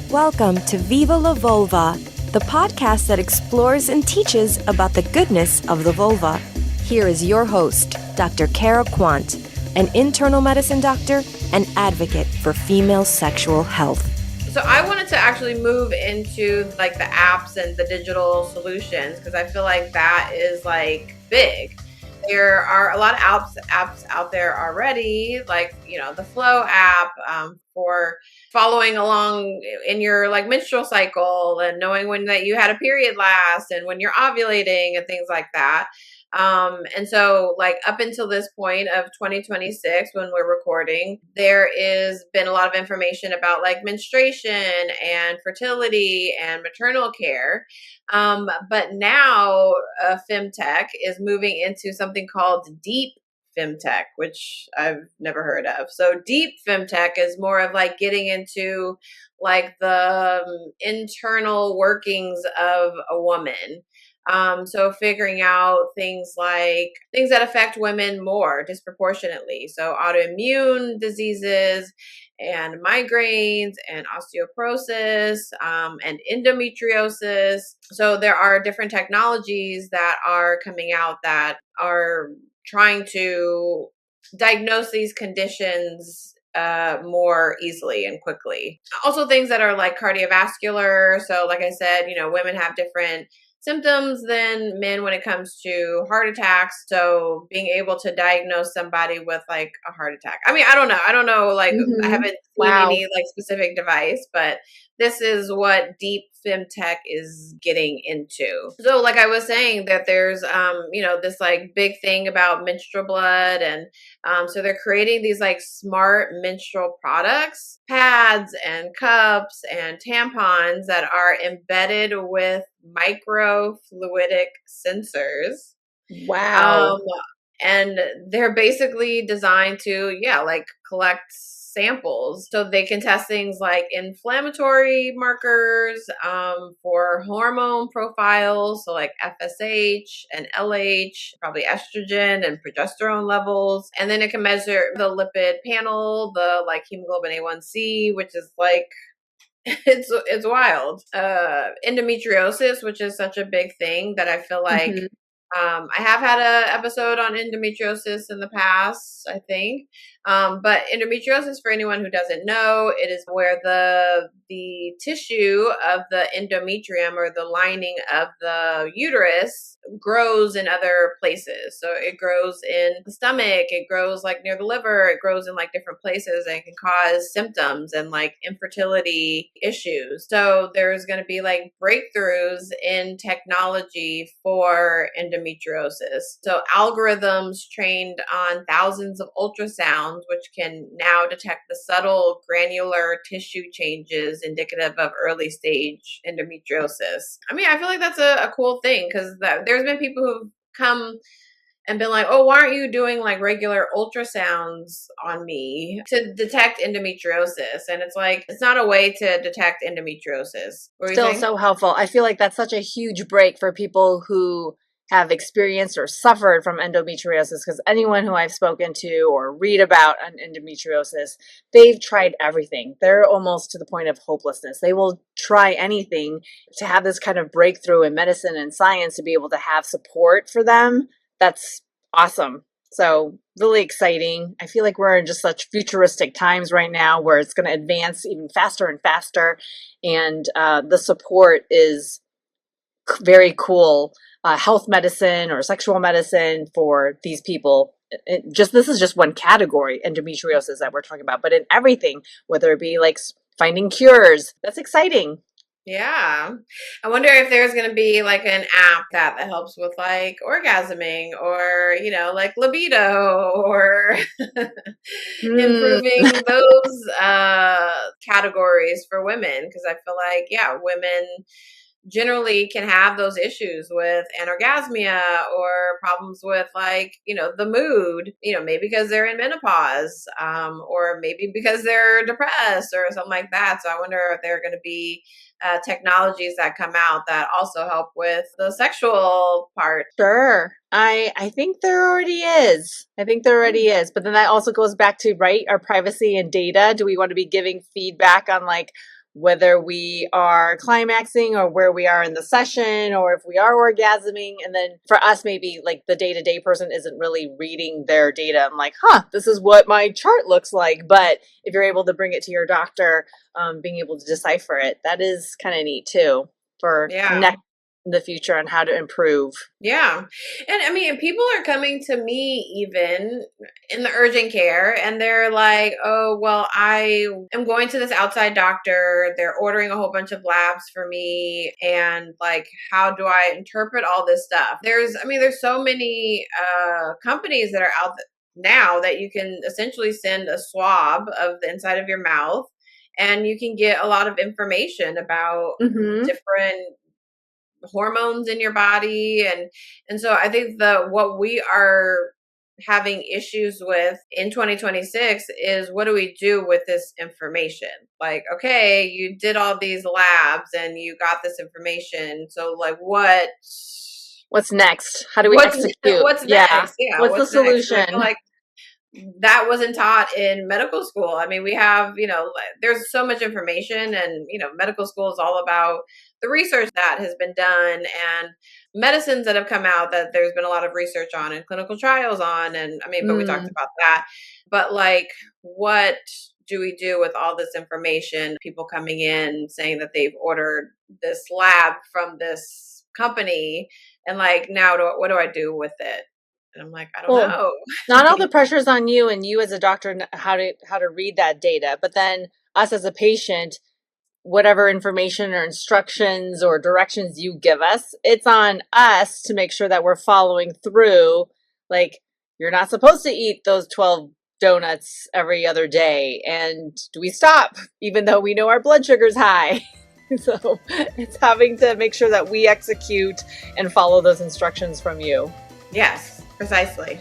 Welcome to Viva La Vulva, the podcast that explores and teaches about the goodness of the vulva. Here is your host, Dr. Cara Quant, an internal medicine doctor and advocate for female sexual health. So I wanted to actually move into like the apps and the digital solutions because I feel like that is like big. There are a lot of apps out there already, like, the Flow app for following along in your like menstrual cycle and knowing when that you had a period last and when you're ovulating and things like that. And so like up until this point of 2026, when we're recording, there is been a lot of information about like menstruation and fertility and maternal care. But now femtech is moving into something called deep femtech, which I've never heard of. So deep femtech is more of like getting into like the internal workings of a woman. So figuring out things that affect women more disproportionately. So autoimmune diseases and migraines and osteoporosis and endometriosis. So there are different technologies that are coming out that are trying to diagnose these conditions more easily and quickly. Also things that are like cardiovascular. So like I said, women have different symptoms than men when it comes to heart attacks. So being able to diagnose somebody with like a heart attack. I mean, I don't know. Like I haven't seen any like specific device, but this is what deep femtech is getting into. So like I was saying that there's, this like big thing about menstrual blood. And so they're creating these like smart menstrual products, pads and cups and tampons that are embedded with microfluidic sensors. Wow. And they're basically designed to, collect samples so they can test things like inflammatory markers for hormone profiles, so like FSH and LH, probably estrogen and progesterone levels. And then it can measure the lipid panel, the like hemoglobin A1C, which is like it's wild. Endometriosis, which is such a big thing that I feel like I have had an episode on endometriosis in the past, I think. But endometriosis, for anyone who doesn't know, it is where the tissue of the endometrium, or the lining of the uterus, grows in other places. So it grows in the stomach, it grows like near the liver, it grows in like different places, and it can cause symptoms and like infertility issues. So there's going to be like breakthroughs in technology for endometriosis. So algorithms trained on thousands of ultrasounds, which can now detect the subtle granular tissue changes indicative of early stage endometriosis. I mean, I feel like that's a cool thing, because there's been people who've come and been like, oh, why aren't you doing like regular ultrasounds on me to detect endometriosis? And it's like, it's not a way to detect endometriosis. Still so helpful. I feel like that's such a huge break for people who have experienced or suffered from endometriosis, because anyone who I've spoken to or read about on endometriosis, they've tried everything. They're almost to the point of hopelessness. They will try anything to have this kind of breakthrough in medicine and science to be able to have support for them. That's awesome. So really exciting. I feel like we're in just such futuristic times right now where it's going to advance even faster and faster. And the support is very cool. Health medicine or sexual medicine for these people. This is just one category, endometriosis, that we're talking about, but in everything, whether it be like finding cures, that's exciting. Yeah. I wonder if there's going to be like an app that helps with like orgasming, or, like libido, or improving those categories for women. Because I feel like, women generally can have those issues with anorgasmia or problems with like, the mood, maybe because they're in menopause, or maybe because they're depressed or something like that. So I wonder if there are going to be technologies that come out that also help with the sexual part. Sure. I think there already is. But then that also goes back to, right, our privacy and data. Do we want to be giving feedback on like whether we are climaxing or where we are in the session or if we are orgasming? And then for us, maybe like the day-to-day person isn't really reading their data. I'm like, this is what my chart looks like. But if you're able to bring it to your doctor, being able to decipher it, that is kind of neat too for next in the future on how to improve. Yeah. And I mean, people are coming to me even in the urgent care and they're like, oh, well, I am going to this outside doctor. They're ordering a whole bunch of labs for me. And like, how do I interpret all this stuff? There's so many companies that are out now that you can essentially send a swab of the inside of your mouth and you can get a lot of information about different hormones in your body. And so I think what we are having issues with in 2026 is what do we do with this information? Like, okay, you did all these labs and you got this information. So like what's next? How do we execute? What's next? Yeah. What's the solution? I feel like that wasn't taught in medical school. I mean, we have, there's so much information and, medical school is all about the research that has been done and medicines that have come out that there's been a lot of research on and clinical trials on. And but we talked about that. But like, what do we do with all this information? People coming in saying that they've ordered this lab from this company and like, now what do I do with it? And I'm like, I don't know. Not all the pressure's on you and you as a doctor how to read that data, but then us as a patient, whatever information or instructions or directions you give us, it's on us to make sure that we're following through. Like, you're not supposed to eat those 12 donuts every other day. And do we stop even though we know our blood sugar's high? So it's having to make sure that we execute and follow those instructions from you. Yes. Precisely.